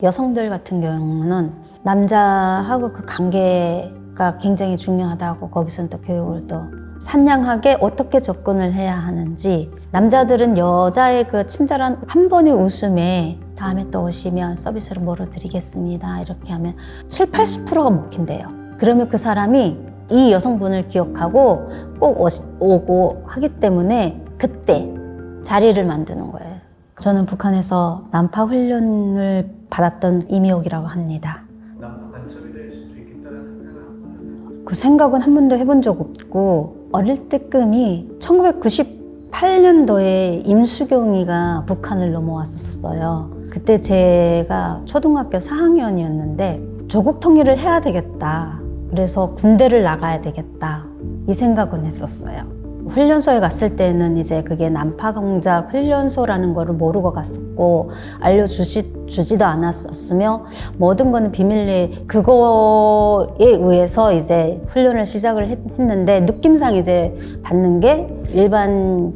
여성들 같은 경우는 남자하고 그 관계가 굉장히 중요하다고 거기서는 또 교육을 또 산량하게 어떻게 접근을 해야 하는지, 남자들은 여자의 그 친절한 한 번의 웃음에 다음에 또 오시면 서비스로 뭐로 드리겠습니다 이렇게 하면 70~80%가 먹힌대요. 그러면 그 사람이 이 여성분을 기억하고 꼭 오고 하기 때문에 그때 자리를 만드는 거예요. 저는 북한에서 난파 훈련을 받았던 이미옥이라고 합니다. 난파 간첩이 될 수도 있겠다는 상상을 한번 그 생각은 한 번도 해본 적 없고, 어릴 때 꿈이 1998년도에 임수경이가 북한을 넘어왔었어요. 그때 제가 초등학교 4학년이었는데 조국 통일을 해야 되겠다, 그래서 군대를 나가야 되겠다 이 생각은 했었어요. 훈련소에 갔을 때는 이제 그게 난파 공작 훈련소라는 거를 모르고 갔었고 알려주지도 않았었으며 모든 거는 비밀리에 그거에 의해서 이제 훈련을 시작을 했는데, 느낌상 이제 받는 게 일반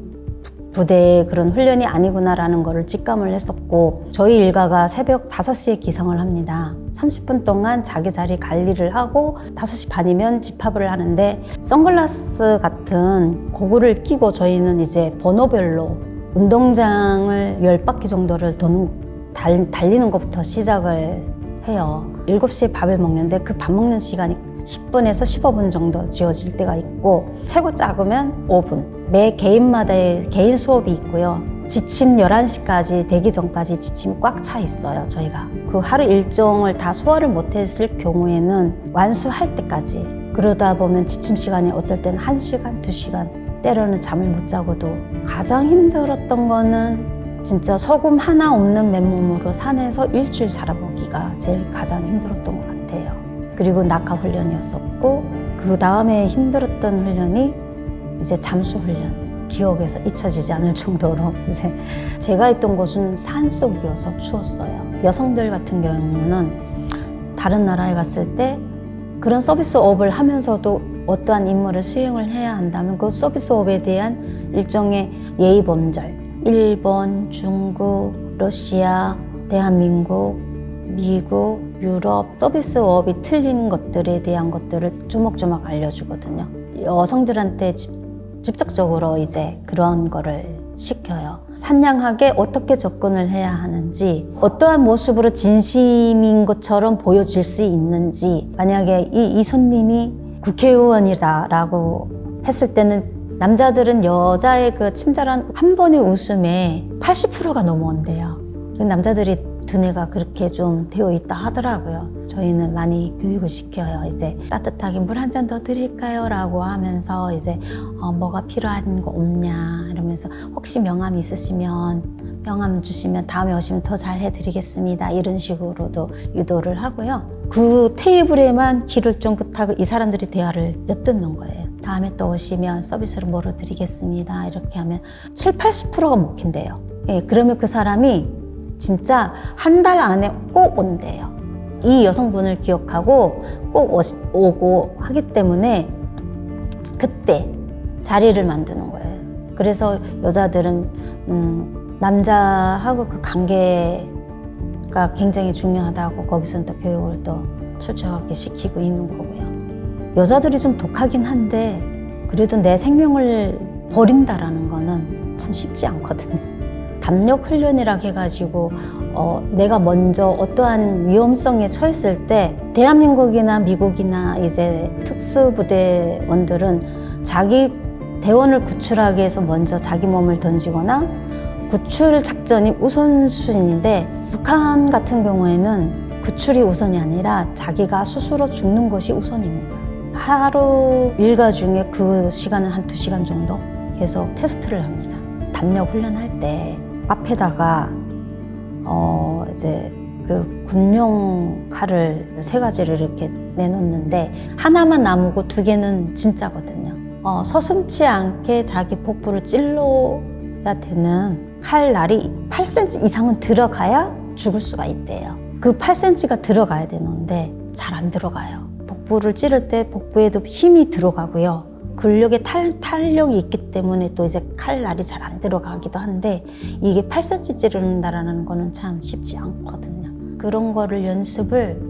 부대의 그런 훈련이 아니구나라는 거를 직감을 했었고, 저희 일가가 새벽 5시에 기상을 합니다. 30분 동안 자기 자리 관리를 하고 5시 반이면 집합을 하는데, 선글라스 같은 고글을 끼고 저희는 이제 번호별로 운동장을 10바퀴 정도를 달리는 것부터 시작을 해요. 7시에 밥을 먹는데 그 밥 먹는 시간이 10분에서 15분 정도 지어질 때가 있고, 최고 작으면 5분. 매 개인마다의 개인 수업이 있고요. 지침 11시까지 되기 전까지 지침이 꽉 차 있어요, 저희가. 그 하루 일정을 다 소화를 못했을 경우에는 완수할 때까지. 그러다 보면 지침 시간이 어떨 때는 1시간, 2시간, 때로는 잠을 못 자고도. 가장 힘들었던 거는 진짜 소금 하나 없는 맨몸으로 산에서 일주일 살아보기가 제일 가장 힘들었던 것 같아요. 그리고 낙하 훈련이었었고, 그 다음에 힘들었던 훈련이 이제 잠수 훈련. 기억에서 잊혀지지 않을 정도로 이제 제가 있던 곳은 산속이어서 추웠어요. 여성들 같은 경우는 다른 나라에 갔을 때 그런 서비스업을 하면서도 어떠한 임무를 수행을 해야 한다면 그 서비스업에 대한 일종의 예의범절, 일본, 중국, 러시아, 대한민국, 미국, 유럽 서비스업이 틀린 것들에 대한 것들을 조목조목 알려주거든요. 여성들한테 직접적으로 이제 그런 거를 시켜요. 산량하게 어떻게 접근을 해야 하는지, 어떠한 모습으로 진심인 것처럼 보여질 수 있는지. 만약에 이 손님이 국회의원이다라고 했을 때는 남자들은 여자의 그 친절한 한 번의 웃음에 80%가 넘어온대요. 남자들이 두뇌가 그렇게 좀 되어 있다 하더라고요. 저희는 많이 교육을 시켜요. 이제 따뜻하게 물 한 잔 더 드릴까요? 라고 하면서 이제 뭐가 필요한 거 없냐 이러면서, 혹시 명함 있으시면 명함 주시면 다음에 오시면 더 잘 해드리겠습니다. 이런 식으로도 유도를 하고요. 그 테이블에만 귀를 쫑긋하고 이 사람들이 대화를 엿듣는 거예요. 다음에 또 오시면 서비스로 뭐로 드리겠습니다. 이렇게 하면 70~80%가 먹힌대요. 예, 그러면 그 사람이 진짜 한 달 안에 꼭 온대요. 이 여성분을 기억하고 꼭 오고 하기 때문에 그때 자리를 만드는 거예요. 그래서 여자들은 남자하고 그 관계가 굉장히 중요하다고 거기서는 또 교육을 또 철저하게 시키고 있는 거고요. 여자들이 좀 독하긴 한데 그래도 내 생명을 버린다라는 거는 참 쉽지 않거든요. 담력 훈련이라고 해가지고 내가 먼저 어떠한 위험성에 처했을 때 대한민국이나 미국이나 이제 특수부대원들은 자기 대원을 구출하기 위해서 먼저 자기 몸을 던지거나 구출 작전이 우선순위인데, 북한 같은 경우에는 구출이 우선이 아니라 자기가 스스로 죽는 것이 우선입니다. 하루 일과 중에 그 시간은 한 2시간 정도 계속 테스트를 합니다. 담력 훈련할 때 앞에다가 이제 그 군용 칼을 3가지를 이렇게 내놓는데 하나만 나무고 2개는 진짜거든요. 서슴지 않게 자기 복부를 찔러야 되는 칼날이 8cm 이상은 들어가야 죽을 수가 있대요. 그 8cm가 들어가야 되는데 잘 안 들어가요. 복부를 찌를 때 복부에도 힘이 들어가고요. 근력에 탄력이 있기 때문에 또 이제 칼날이 잘 안 들어가기도 한데, 이게 8cm 찌른다라는 거는 참 쉽지 않거든요. 그런 거를 연습을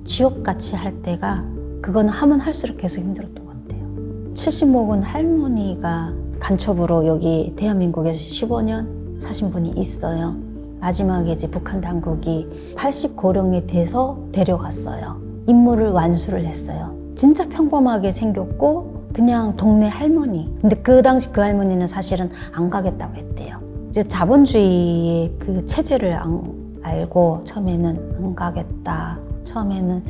지옥같이 할 때가 그건 하면 할수록 계속 힘들었던 것 같아요. 70 먹은 할머니가 간첩으로 여기 대한민국에서 15년 사신 분이 있어요. 마지막에 이제 북한 당국이 80 고령이 돼서 데려갔어요. 임무를 완수를 했어요. 진짜 평범하게 생겼고 그냥 동네 할머니. 근데 그 당시 그 할머니는 사실은 안 가겠다고 했대요. 이제 자본주의의 그 체제를 알고 처음에는 안 가겠다. 처음에는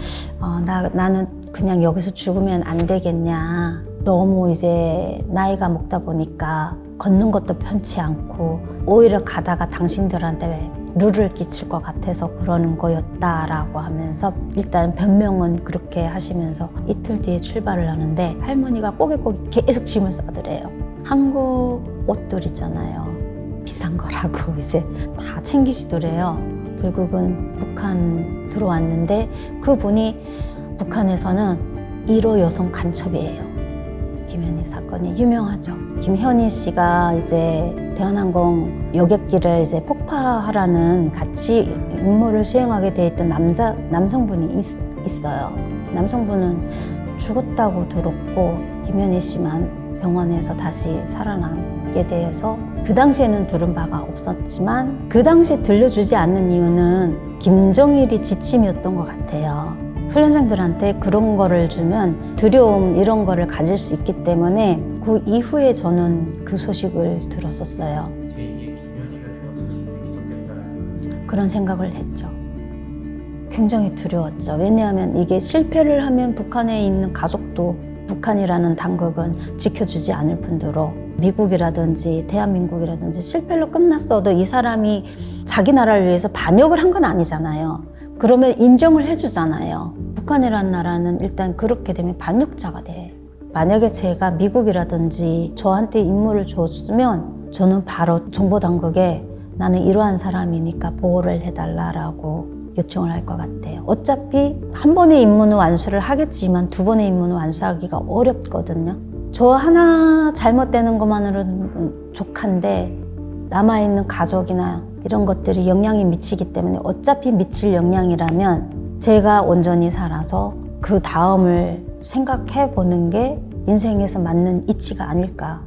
나는 그냥 여기서 죽으면 안 되겠냐. 너무 이제 나이가 먹다 보니까 걷는 것도 편치 않고 오히려 가다가 당신들한테 룰을 끼칠 것 같아서 그러는 거였다라고 하면서 일단 변명은 그렇게 하시면서 이틀 뒤에 출발을 하는데 할머니가 꼬깃꼬깃 계속 짐을 싸더래요. 한국 옷들 있잖아요. 비싼 거라고 이제 다 챙기시더래요. 결국은 북한 들어왔는데 그분이 북한에서는 1호 여성 간첩이에요. 김현희 사건이 유명하죠. 김현희 씨가 이제 대한항공 여객기를 이제 폭파하라는 같이 임무를 수행하게 돼 있던 남성분이 있어요. 남성분은 죽었다고 들었고 김현희 씨만 병원에서 다시 살아남게 돼서 그 당시에는 들은 바가 없었지만 그 당시에 들려주지 않는 이유는 김정일이 지침이었던 것 같아요. 훈련생들한테 그런 거를 주면 두려움 이런 거를 가질 수 있기 때문에 그 이후에 저는 그 소식을 들었었어요. 제2의 김현희가 되었을 수도 있었겠다라는 그런 생각을 했죠. 굉장히 두려웠죠. 왜냐하면 이게 실패를 하면 북한에 있는 가족도 북한이라는 당국은 지켜주지 않을 뿐더러 미국이라든지 대한민국이라든지 실패로 끝났어도 이 사람이 자기 나라를 위해서 반역을 한 건 아니잖아요. 그러면 인정을 해주잖아요. 북한이라는 나라는 일단 그렇게 되면 반역자가 돼. 만약에 제가 미국이라든지 저한테 임무를 줬으면 저는 바로 정보당국에 나는 이러한 사람이니까 보호를 해달라고 요청을 할 것 같아요. 어차피 한 번의 임무는 완수를 하겠지만 두 번의 임무는 완수하기가 어렵거든요. 저 하나 잘못되는 것만으로는 족한데 남아있는 가족이나 이런 것들이 영향이 미치기 때문에 어차피 미칠 영향이라면 제가 온전히 살아서 그 다음을 생각해 보는 게 인생에서 맞는 이치가 아닐까.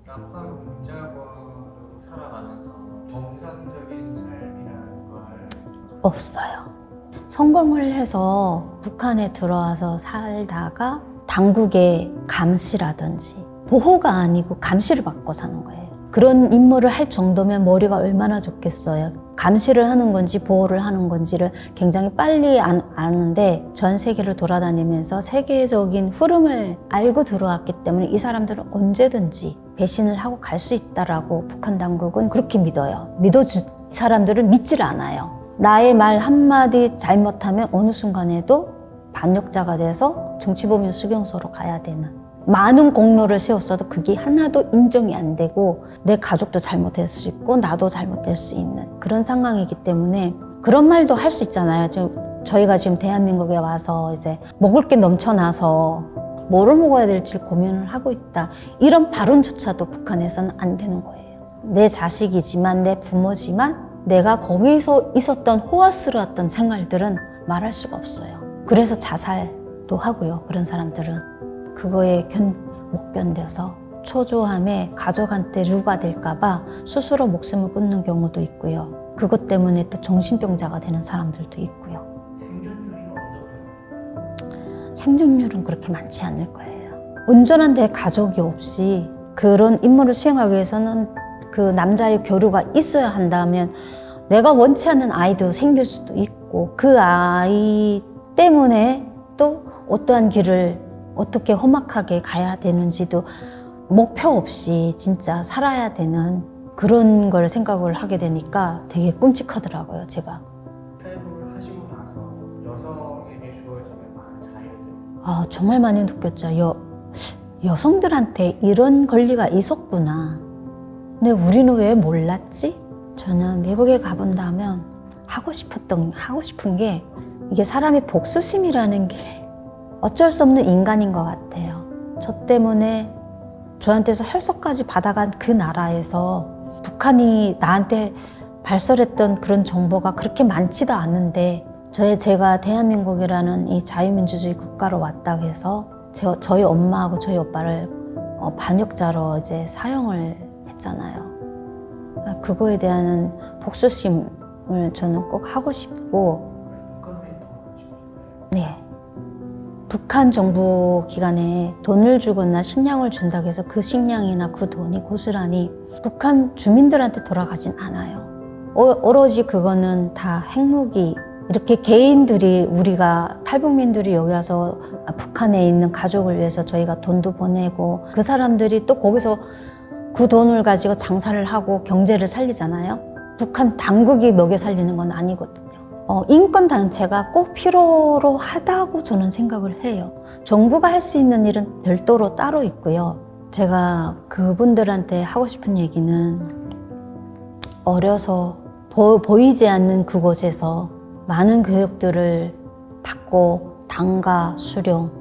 남한 공작원으로 살아가면서 정상적인 삶이라는 걸 없어요. 성공을 해서 북한에 들어와서 살다가 당국의 감시라든지 보호가 아니고 감시를 받고 사는 거예요. 그런 임무를 할 정도면 머리가 얼마나 좋겠어요. 감시를 하는 건지 보호를 하는 건지를 굉장히 빨리 아는데 전 세계를 돌아다니면서 세계적인 흐름을 알고 들어왔기 때문에 이 사람들은 언제든지 배신을 하고 갈 수 있다라고 북한 당국은 그렇게 믿어요. 이 사람들을 믿지를 않아요. 나의 말 한마디 잘못하면 어느 순간에도 반역자가 돼서 정치범인 수용소로 가야 되는 많은 공로를 세웠어도 그게 하나도 인정이 안 되고 내 가족도 잘못될 수 있고 나도 잘못될 수 있는 그런 상황이기 때문에 그런 말도 할 수 있잖아요. 저희가 지금 대한민국에 와서 이제 먹을 게 넘쳐나서 뭐를 먹어야 될지 고민을 하고 있다. 이런 발언조차도 북한에서는 안 되는 거예요. 내 자식이지만 내 부모지만 내가 거기서 있었던 호화스러웠던 생활들은 말할 수가 없어요. 그래서 자살도 하고요. 그런 사람들은. 그거에 못 견뎌서 초조함에 가족한테 루가 될까봐 스스로 목숨을 끊는 경우도 있고요. 그것 때문에 또 정신병자가 되는 사람들도 있고요. 생존율이 어느 정도? 생존율은 그렇게 많지 않을 거예요. 온전한 내 가족이 없이 그런 임무를 수행하기 위해서는 그 남자의 교류가 있어야 한다면 내가 원치 않는 아이도 생길 수도 있고 그 아이 때문에 또 어떠한 길을 어떻게 험악하게 가야 되는지도 목표 없이 진짜 살아야 되는 그런 걸 생각을 하게 되니까 되게 끔찍하더라고요, 제가. 탈북을 하시고 나서 여성에게 주어지는 많은 자유들 정말 많이 느꼈죠. 여성들한테 이런 권리가 있었구나. 근데 우리는 왜 몰랐지? 저는 미국에 가본다면 하고 싶은 게 이게 사람의 복수심이라는 게 어쩔 수 없는 인간인 것 같아요. 저 때문에 저한테서 혈서까지 받아간 그 나라에서 북한이 나한테 발설했던 그런 정보가 그렇게 많지도 않은데 제가 대한민국이라는 이 자유민주주의 국가로 왔다고 해서 저희 엄마하고 저희 오빠를 반역자로 이제 사형을 했잖아요. 그거에 대한 복수심을 저는 꼭 하고 싶고, 네. 북한 정부 기관에 돈을 주거나 식량을 준다고 해서 그 식량이나 그 돈이 고스란히 북한 주민들한테 돌아가진 않아요. 오로지 그거는 다 핵무기, 이렇게 개인들이, 우리가 탈북민들이 여기 와서 북한에 있는 가족을 위해서 저희가 돈도 보내고 그 사람들이 또 거기서 그 돈을 가지고 장사를 하고 경제를 살리잖아요. 북한 당국이 먹여 살리는 건 아니거든요. 인권 단체가 꼭 필요로 하다고 저는 생각을 해요. 정부가 할 수 있는 일은 별도로 따로 있고요. 제가 그분들한테 하고 싶은 얘기는, 어려서 보이지 않는 그곳에서 많은 교육들을 받고 당과 수령,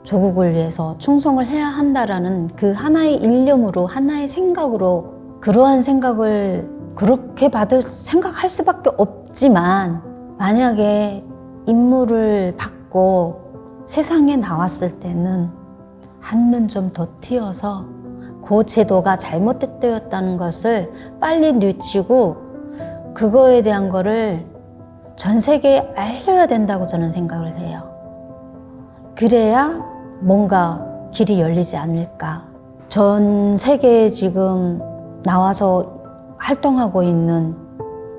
조국을 위해서 충성을 해야 한다라는 그 하나의 일념으로, 하나의 생각으로, 그러한 생각을 그렇게 생각할 수밖에 없지만, 만약에 임무를 받고 세상에 나왔을 때는 한눈 좀 더 튀어서 그 제도가 잘못됐다는 것을 빨리 뉘치고 그거에 대한 거를 전 세계에 알려야 된다고 저는 생각을 해요. 그래야 뭔가 길이 열리지 않을까. 전 세계에 지금 나와서 활동하고 있는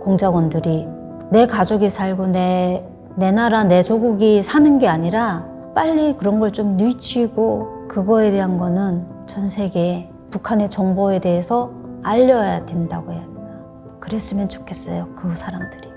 공작원들이 내 가족이 살고 내 나라, 내 조국이 사는 게 아니라 빨리 그런 걸 좀 뉘치고 그거에 대한 거는 전 세계에 북한의 정보에 대해서 알려야 된다고 해야 되나. 그랬으면 좋겠어요, 그 사람들이.